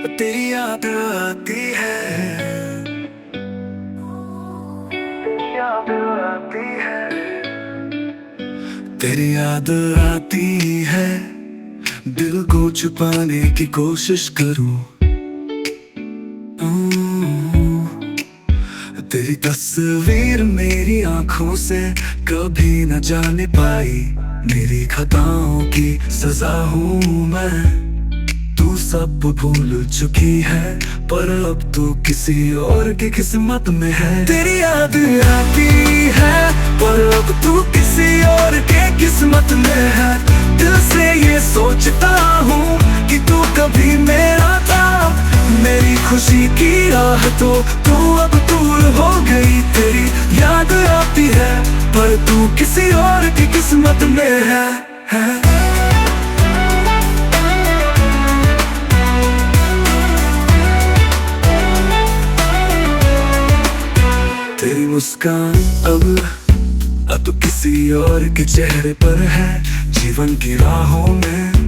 तेरी याद आती है, याद आती है, तेरी याद आती है। दिल को छुपाने की कोशिश करूं, तेरी तस्वीर मेरी आंखों से कभी न जाने पाई। मेरी खताओं की सजा हूँ मैं, तू सब भूल चुकी है, पर अब तू किसी और की किस्मत में है। तेरी याद आती है, पर अब तू किसी और के किस्मत में है। दिल से ये सोचता हूँ कि तू कभी मेरा था। मेरी खुशी की राह तो तू अब दूर हो गई। तेरी याद आती है, पर तू किसी और की किस्मत में है। तेरी मुस्कान अब किसी और के चेहरे पर है। जीवन की राहों में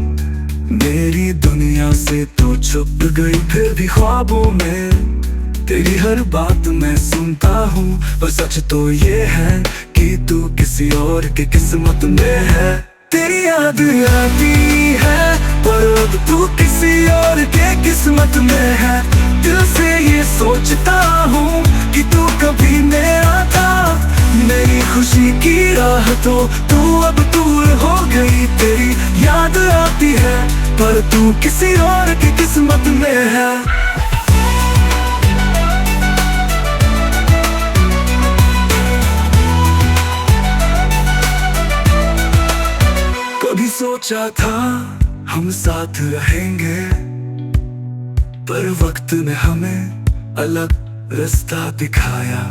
मेरी दुनिया से तो छुप गई, फिर भी ख्वाबों में तेरी हर बात मैं सुनता हूँ। पर सच तो ये है कि तू किसी और के किस्मत में है। तेरी याद आती है, पर अब तू किसी और के किस्मत में है। दिल से ये सोचता हूँ कि तू कभी मेरा था। मेरी खुशी की राह तो तू अब दूर हो गई। तेरी याद आती है, पर तू किसी और की किस्मत में है। कभी सोचा था हम साथ रहेंगे, पर वक्त ने हमें अलग रास्ता दिखाया।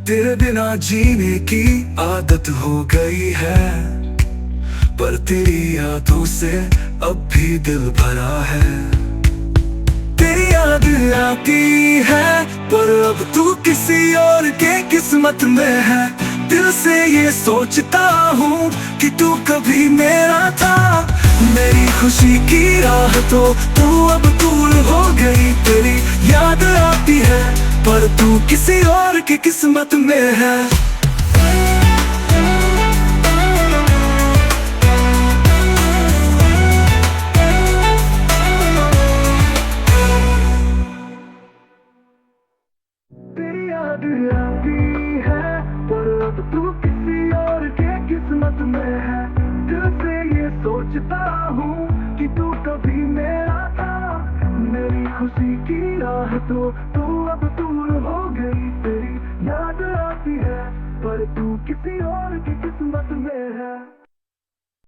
तेरे बिना जीने की आदत हो गई है, पर तेरी यादों से अब भी दिल भरा है। तेरी याद आती है, पर अब तू किसी और के किस्मत में है। दिल से ये सोचता हूँ कि तू कभी मेरा था। मेरी खुशी की राह तो तू अब दूर हो गई। तेरी याद आती है, पर तू किसी और की किस्मत में है। तेरी याद आती है, पर अब तू किसी और के किस्मत में है। दिल से ये सोचता हूँ कि तू कभी मेरा था। मेरी खुशी की राह तो तू अब दूर हो गई। तेरी याद आती है, पर तू किसी और